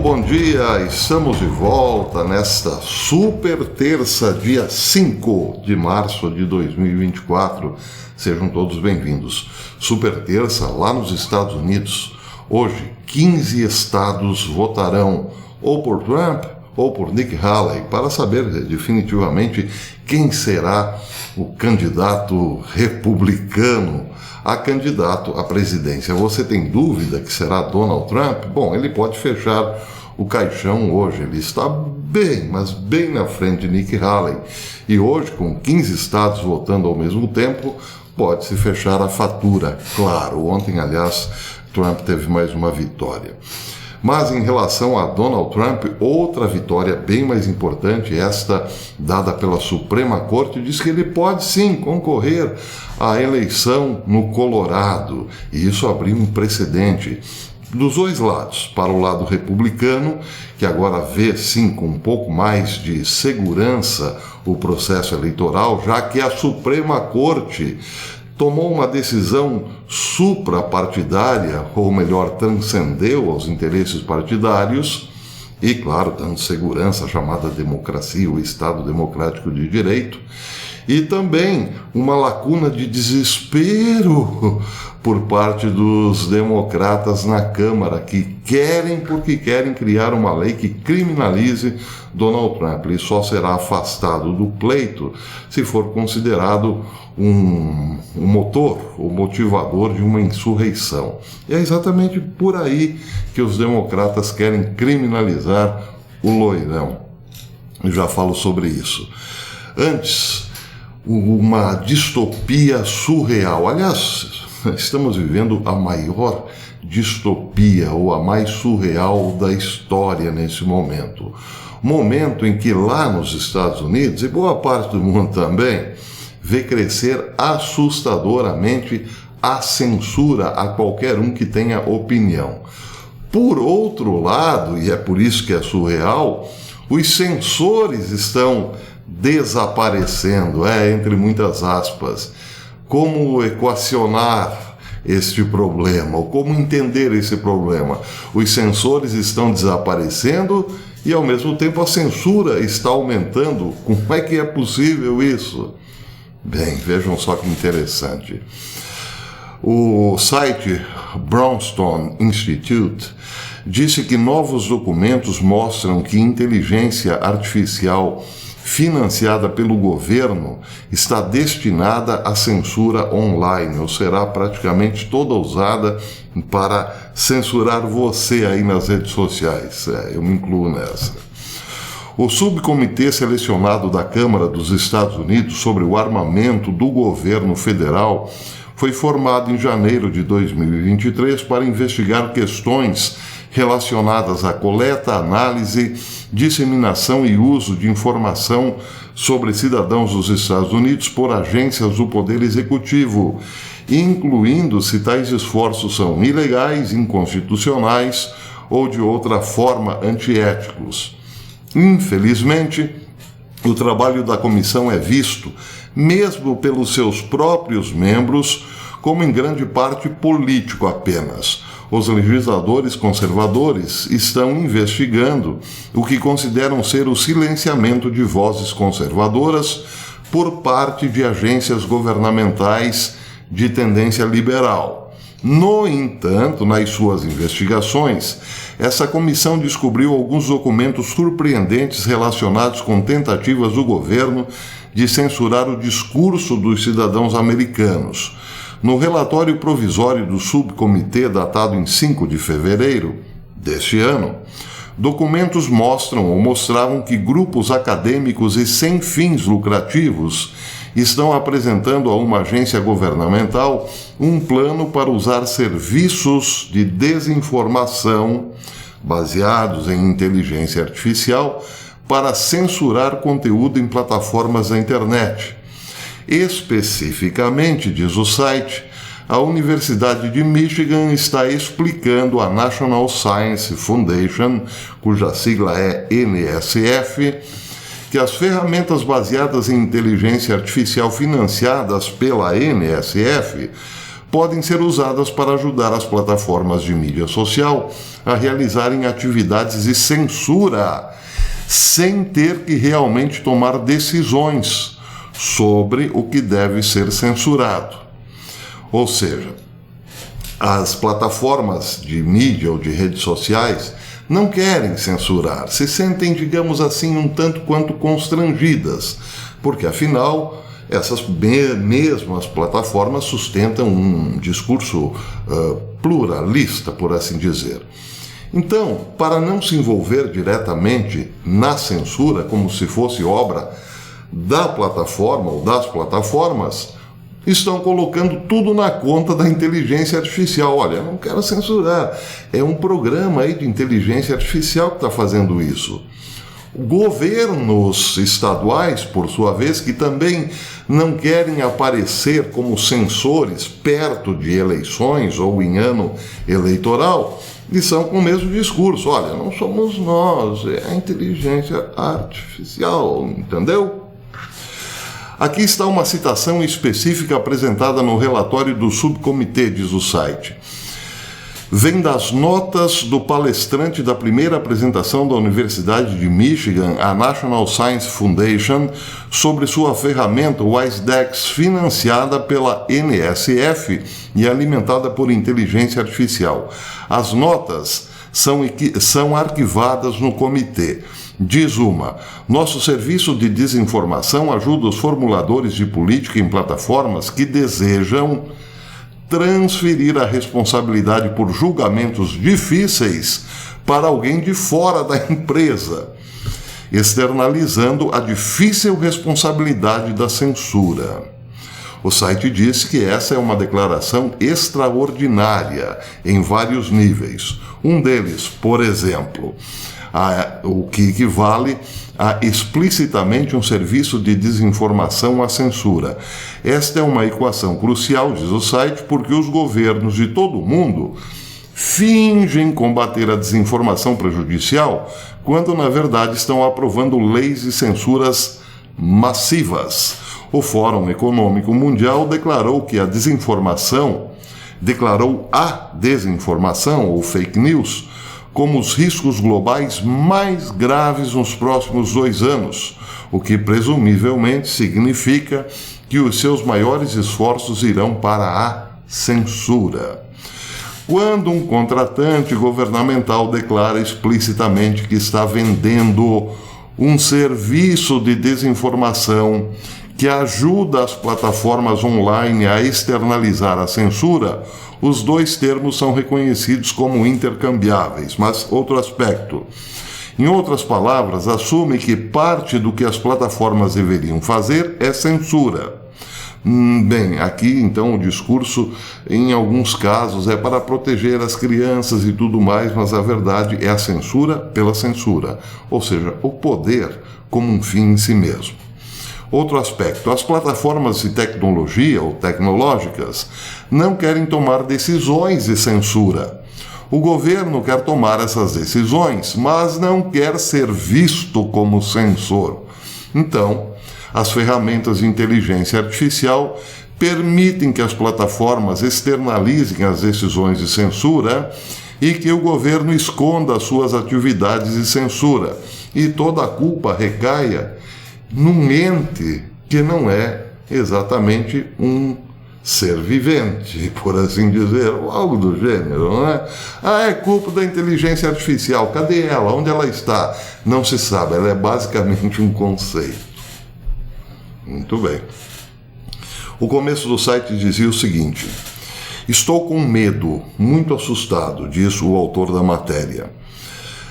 bom dia, estamos de volta nesta super terça, dia 5 de março de 2024. Sejam todos bem-vindos. Super terça lá nos Estados Unidos. Hoje, 15 estados votarão ou por Trump ou por Nikki Haley para saber definitivamente quem será o candidato republicano a candidato à presidência. Você tem dúvida que será Donald Trump? Bom, ele pode fechar o caixão hoje. Ele está bem, mas bem na frente de Nikki Haley. E hoje, com 15 estados votando ao mesmo tempo, pode-se fechar a fatura. Claro, ontem, aliás, Trump teve mais uma vitória. Mas em relação a Donald Trump, outra vitória bem mais importante, esta dada pela Suprema Corte, diz que ele pode sim concorrer à eleição no Colorado. E isso abriu um precedente dos dois lados. Para o lado republicano, que agora vê sim com um pouco mais de segurança o processo eleitoral, já que a Suprema Corte tomou uma decisão suprapartidária, ou melhor, transcendeu aos interesses partidários e, claro, dando segurança à chamada democracia, o Estado Democrático de Direito, e também uma lacuna de desespero por parte dos democratas na Câmara, que porque querem criar uma lei que criminalize Donald Trump. Ele só será afastado do pleito se for considerado um motor, o motivador de uma insurreição. E é exatamente por aí que os democratas querem criminalizar o loirão. Eu já falo sobre isso. Antes, uma distopia surreal. Aliás, estamos vivendo a maior distopia ou a mais surreal da história nesse momento. Momento em que lá nos Estados Unidos, e boa parte do mundo também, vê crescer assustadoramente a censura a qualquer um que tenha opinião. Por outro lado, e é por isso que é surreal, os censores estão desaparecendo, entre muitas aspas. Como equacionar este problema, ou como entender esse problema? Os censores estão desaparecendo e, ao mesmo tempo, a censura está aumentando. Como é que é possível isso? Bem, vejam só que interessante. O site Brownstone Institute disse que novos documentos mostram que inteligência artificial financiada pelo governo está destinada à censura online, ou será praticamente toda usada para censurar você aí nas redes sociais. Eu me incluo nessa. O subcomitê selecionado da Câmara dos Estados Unidos sobre o armamento do governo federal foi formado em janeiro de 2023 para investigar questões relacionadas à coleta, análise, disseminação e uso de informação sobre cidadãos dos Estados Unidos por agências do Poder Executivo, incluindo se tais esforços são ilegais, inconstitucionais ou de outra forma antiéticos. Infelizmente, o trabalho da comissão é visto, mesmo pelos seus próprios membros, como em grande parte político apenas. Os legisladores conservadores estão investigando o que consideram ser o silenciamento de vozes conservadoras por parte de agências governamentais de tendência liberal. No entanto, nas suas investigações, essa comissão descobriu alguns documentos surpreendentes relacionados com tentativas do governo de censurar o discurso dos cidadãos americanos. No relatório provisório do subcomitê, datado em 5 de fevereiro deste ano, documentos mostram ou mostravam que grupos acadêmicos e sem fins lucrativos estão apresentando a uma agência governamental um plano para usar serviços de desinformação baseados em inteligência artificial para censurar conteúdo em plataformas da internet. Especificamente, diz o site, a Universidade de Michigan está explicando à National Science Foundation, cuja sigla é NSF, que as ferramentas baseadas em inteligência artificial financiadas pela NSF podem ser usadas para ajudar as plataformas de mídia social a realizarem atividades de censura, sem ter que realmente tomar decisões sobre o que deve ser censurado. Ou seja, as plataformas de mídia ou de redes sociais não querem censurar, se sentem, digamos assim, um tanto quanto constrangidas, porque afinal essas mesmas plataformas sustentam um discurso pluralista, por assim dizer. Então, para não se envolver diretamente na censura, como se fosse obra da plataforma ou das plataformas, estão colocando tudo na conta da inteligência artificial. Olha, não quero censurar, é um programa aí de inteligência artificial que está fazendo isso. Governos estaduais, por sua vez, que também não querem aparecer como censores perto de eleições ou em ano eleitoral, e são com o mesmo discurso. Olha, não somos nós, é a inteligência artificial, entendeu? Aqui está uma citação específica apresentada no relatório do subcomitê, diz o site. Vem das notas do palestrante da primeira apresentação da Universidade de Michigan, a National Science Foundation, sobre sua ferramenta WiseDex, financiada pela NSF e alimentada por inteligência artificial. As notas são arquivadas no comitê. Diz uma: nosso serviço de desinformação ajuda os formuladores de política em plataformas que desejam transferir a responsabilidade por julgamentos difíceis para alguém de fora da empresa, externalizando a difícil responsabilidade da censura. O site diz que essa é uma declaração extraordinária em vários níveis. Um deles, por exemplo, o que equivale a explicitamente um serviço de desinformação à censura. Esta é uma equação crucial, diz o site, porque os governos de todo o mundo fingem combater a desinformação prejudicial, quando na verdade estão aprovando leis de censuras massivas. O Fórum Econômico Mundial declarou a desinformação ou fake news como os riscos globais mais graves nos próximos 2 anos, o que presumivelmente significa que os seus maiores esforços irão para a censura. Quando um contratante governamental declara explicitamente que está vendendo um serviço de desinformação que ajuda as plataformas online a externalizar a censura, os dois termos são reconhecidos como intercambiáveis. Mas outro aspecto. Em outras palavras, assume que parte do que as plataformas deveriam fazer é censura. Bem, aqui então o discurso, em alguns casos, é para proteger as crianças e tudo mais, mas a verdade é a censura pela censura, ou seja, o poder como um fim em si mesmo. Outro aspecto, as plataformas de tecnologia ou tecnológicas não querem tomar decisões de censura. O governo quer tomar essas decisões, mas não quer ser visto como censor. Então, as ferramentas de inteligência artificial permitem que as plataformas externalizem as decisões de censura e que o governo esconda as suas atividades de censura, e toda a culpa recaia num ente que não é exatamente um ser vivente, por assim dizer, ou algo do gênero, não é? É culpa da inteligência artificial. Cadê ela? Onde ela está? Não se sabe. Ela é basicamente um conceito. Muito bem. O começo do site dizia o seguinte: estou com medo, muito assustado, diz o autor da matéria.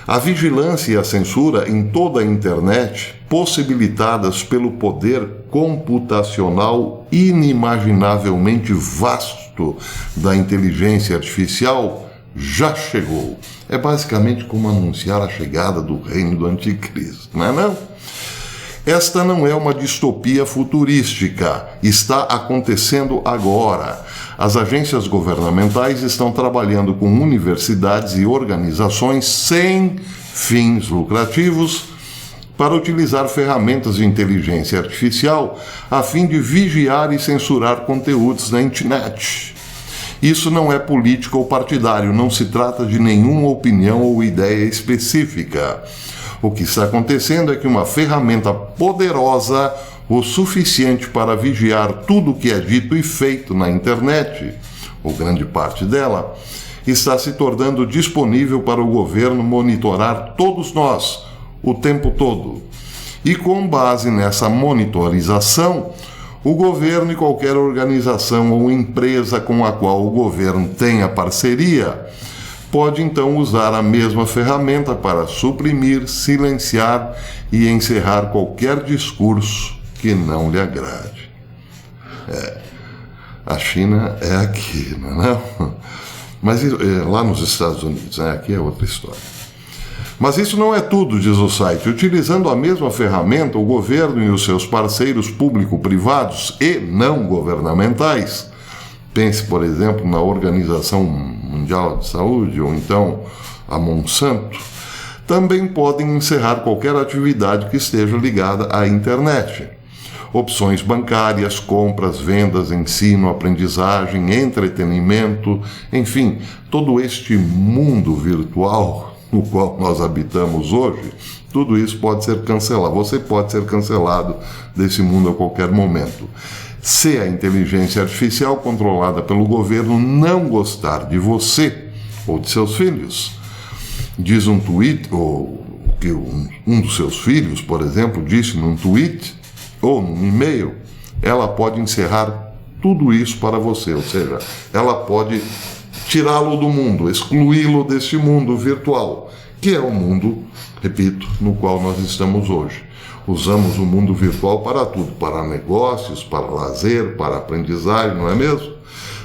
A vigilância e a censura em toda a internet, possibilitadas pelo poder computacional inimaginavelmente vasto da inteligência artificial, já chegou. É basicamente como anunciar a chegada do reino do anticristo, não é não? Esta não é uma distopia futurística, está acontecendo agora. As agências governamentais estão trabalhando com universidades e organizações sem fins lucrativos para utilizar ferramentas de inteligência artificial a fim de vigiar e censurar conteúdos na internet. Isso não é político ou partidário, não se trata de nenhuma opinião ou ideia específica. O que está acontecendo é que uma ferramenta poderosa o suficiente para vigiar tudo o que é dito e feito na internet, ou grande parte dela, está se tornando disponível para o governo monitorar todos nós, o tempo todo. E com base nessa monitorização, o governo e qualquer organização ou empresa com a qual o governo tenha parceria pode então usar a mesma ferramenta para suprimir, silenciar e encerrar qualquer discurso que não lhe agrade. A China é aqui, não é? Mas lá nos Estados Unidos, aqui é outra história. Mas isso não é tudo, diz o site. Utilizando a mesma ferramenta, o governo e os seus parceiros público-privados e não governamentais, pense, por exemplo, na Organização Mundial de Saúde ou então a Monsanto, também podem encerrar qualquer atividade que esteja ligada à internet. Opções bancárias, compras, vendas, ensino, aprendizagem, entretenimento, enfim, todo este mundo virtual no qual nós habitamos hoje, tudo isso pode ser cancelado. Você pode ser cancelado desse mundo a qualquer momento. Se a inteligência artificial controlada pelo governo não gostar de você ou de seus filhos, diz um tweet, ou que um dos seus filhos, por exemplo, disse num tweet ou num e-mail, ela pode encerrar tudo isso para você, ou seja, ela pode tirá-lo do mundo, excluí-lo desse mundo virtual, que é o mundo, repito, no qual nós estamos hoje. Usamos o mundo virtual para tudo, para negócios, para lazer, para aprendizagem, não é mesmo?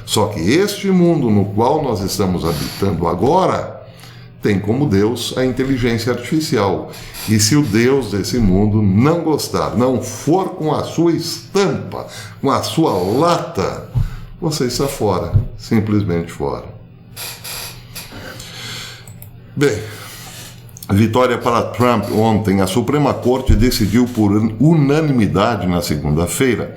Só que este mundo no qual nós estamos habitando agora tem como Deus a inteligência artificial. E se o Deus desse mundo não gostar, não for com a sua estampa, com a sua lata, você está fora, simplesmente fora. Bem, vitória para Trump ontem. A Suprema Corte decidiu por unanimidade na segunda-feira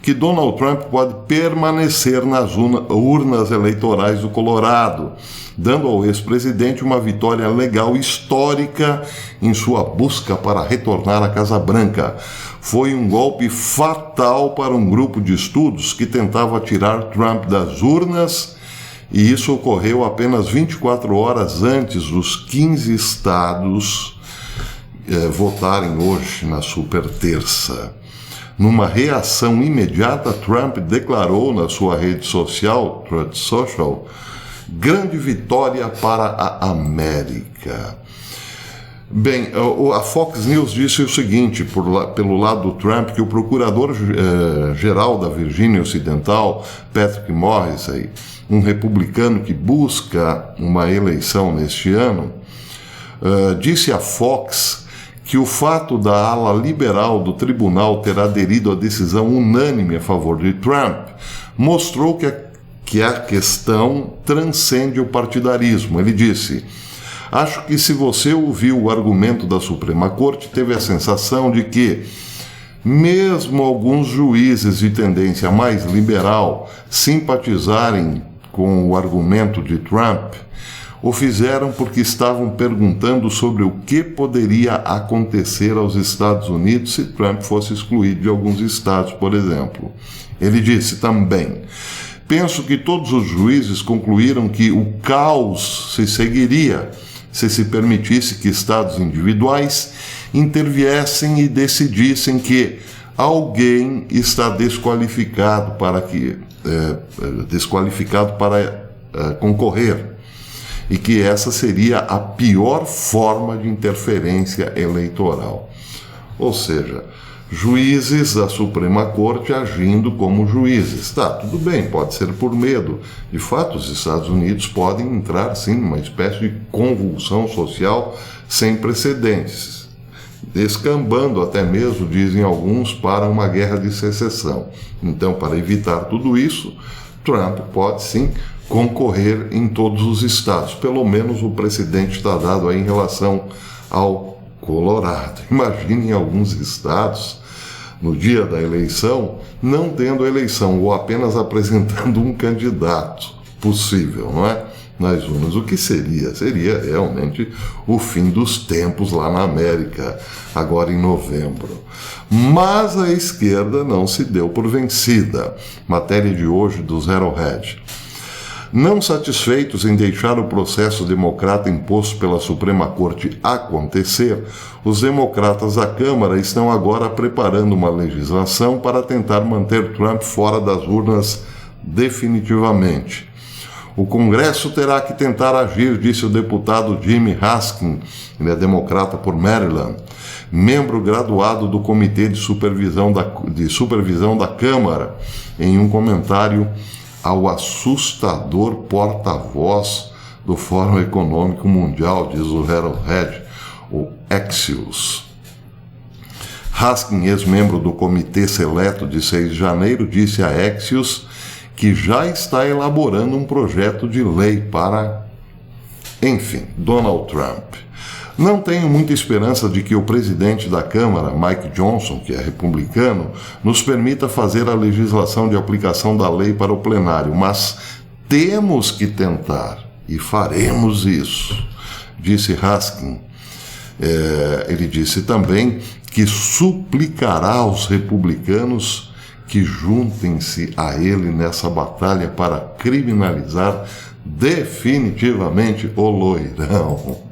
que Donald Trump pode permanecer nas urnas eleitorais do Colorado, dando ao ex-presidente uma vitória legal histórica em sua busca para retornar à Casa Branca. Foi um golpe fatal para um grupo de estudos que tentava tirar Trump das urnas, e isso ocorreu apenas 24 horas antes dos 15 estados votarem hoje na super terça. Numa reação imediata, Trump declarou na sua rede social, Truth Social, grande vitória para a América. Bem, a Fox News disse o seguinte, pelo lado do Trump, que o procurador-geral da Virgínia Ocidental, Patrick Morrisey, um republicano que busca uma eleição neste ano, disse à Fox que o fato da ala liberal do tribunal ter aderido à decisão unânime a favor de Trump mostrou que a questão transcende o partidarismo. Ele disse: acho que se você ouviu o argumento da Suprema Corte, teve a sensação de que, mesmo alguns juízes de tendência mais liberal simpatizarem com o argumento de Trump, o fizeram porque estavam perguntando sobre o que poderia acontecer aos Estados Unidos se Trump fosse excluído de alguns estados, por exemplo. Ele disse também: penso que todos os juízes concluíram que o caos se seguiria se permitisse que estados individuais interviessem e decidissem que alguém está desqualificado para concorrer, e que essa seria a pior forma de interferência eleitoral. Ou seja, juízes da Suprema Corte agindo como juízes. Tá, tudo bem, pode ser por medo. De fato, os Estados Unidos podem entrar, sim, numa espécie de convulsão social sem precedentes, descambando até mesmo, dizem alguns, para uma guerra de secessão. Então, para evitar tudo isso, Trump pode, sim, concorrer em todos os estados. Pelo menos o precedente está dado aí em relação ao Colorado. Imagine em alguns estados, no dia da eleição, não tendo eleição ou apenas apresentando um candidato. possível, não é? Nas urnas. O que seria? Seria realmente o fim dos tempos lá na América, agora em novembro. Mas a esquerda não se deu por vencida. Matéria de hoje do Zero Hedge. Não satisfeitos em deixar o processo democrata imposto pela Suprema Corte acontecer, os democratas da Câmara estão agora preparando uma legislação para tentar manter Trump fora das urnas definitivamente. O Congresso terá que tentar agir, disse o deputado Jimmy Raskin, ele é democrata por Maryland, membro graduado do Comitê de Supervisão da Câmara, em um comentário ao assustador porta-voz do Fórum Econômico Mundial, diz o Harold Hedge, o Axios. Raskin, ex-membro do Comitê Seleto de 6 de janeiro, disse a Axios que já está elaborando um projeto de lei para, enfim, Donald Trump. Não tenho muita esperança de que o presidente da Câmara, Mike Johnson, que é republicano, nos permita fazer a legislação de aplicação da lei para o plenário, mas temos que tentar e faremos isso, disse Raskin. Ele disse também que suplicará aos republicanos que juntem-se a ele nessa batalha para criminalizar definitivamente o loirão.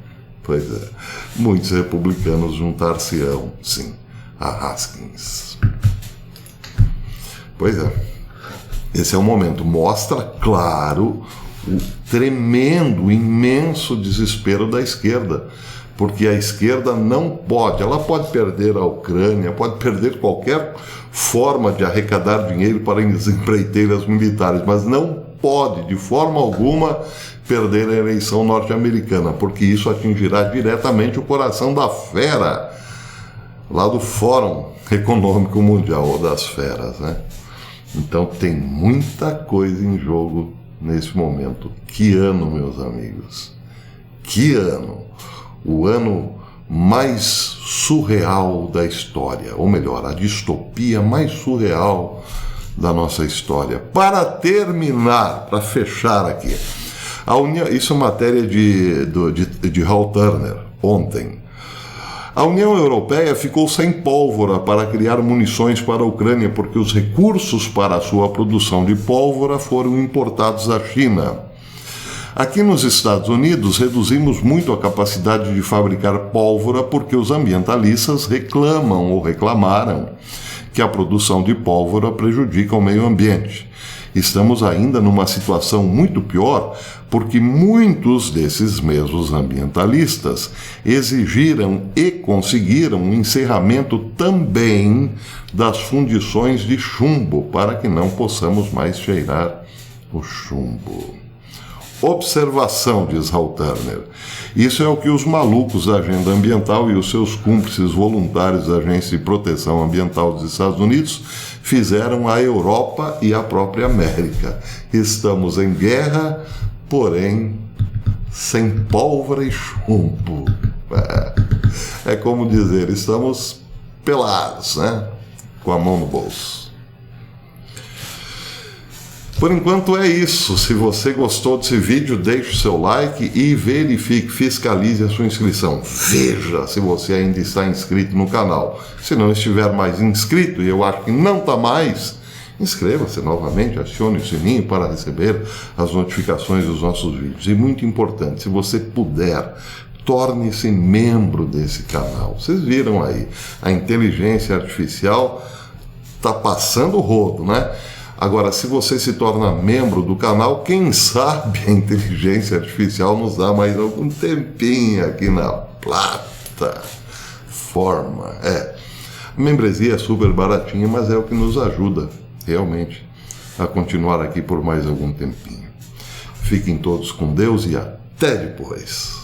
Pois é, muitos republicanos juntar-se-ão, sim, a Haskins. Pois é, esse é o momento. Mostra, claro, o tremendo, imenso desespero da esquerda, porque a esquerda não pode, ela pode perder a Ucrânia, pode perder qualquer forma de arrecadar dinheiro para as empreiteiras militares, mas não pode, de forma alguma, perder a eleição norte-americana, porque isso atingirá diretamente o coração da fera, lá do Fórum Econômico Mundial, ou das feras, né? Então tem muita coisa em jogo nesse momento. Que ano, meus amigos? Que ano! O ano mais surreal da história, ou melhor, a distopia mais surreal da nossa história. Para terminar, para fechar aqui, isso é matéria de Hal Turner, ontem. A União Europeia ficou sem pólvora para criar munições para a Ucrânia, porque os recursos para a sua produção de pólvora foram importados da China. Aqui nos Estados Unidos, reduzimos muito a capacidade de fabricar pólvora porque os ambientalistas reclamam ou reclamaram que a produção de pólvora prejudica o meio ambiente. Estamos ainda numa situação muito pior porque muitos desses mesmos ambientalistas exigiram e conseguiram o encerramento também das fundições de chumbo para que não possamos mais cheirar o chumbo. Observação, diz Hal Turner. Isso é o que os malucos da agenda ambiental e os seus cúmplices voluntários da Agência de Proteção Ambiental dos Estados Unidos fizeram à Europa e à própria América. Estamos em guerra, porém sem pólvora e chumbo. É como dizer, estamos pelados, né? Com a mão no bolso. Por enquanto é isso. Se você gostou desse vídeo, deixe o seu like e verifique, fiscalize a sua inscrição. Veja se você ainda está inscrito no canal. Se não estiver mais inscrito, e eu acho que não está mais, inscreva-se novamente, acione o sininho para receber as notificações dos nossos vídeos. E muito importante, se você puder, torne-se membro desse canal. Vocês viram aí, a inteligência artificial está passando o rodo, né? Agora, se você se torna membro do canal, quem sabe a inteligência artificial nos dá mais algum tempinho aqui na plataforma. A membresia é super baratinha, mas é o que nos ajuda, realmente, a continuar aqui por mais algum tempinho. Fiquem todos com Deus e até depois.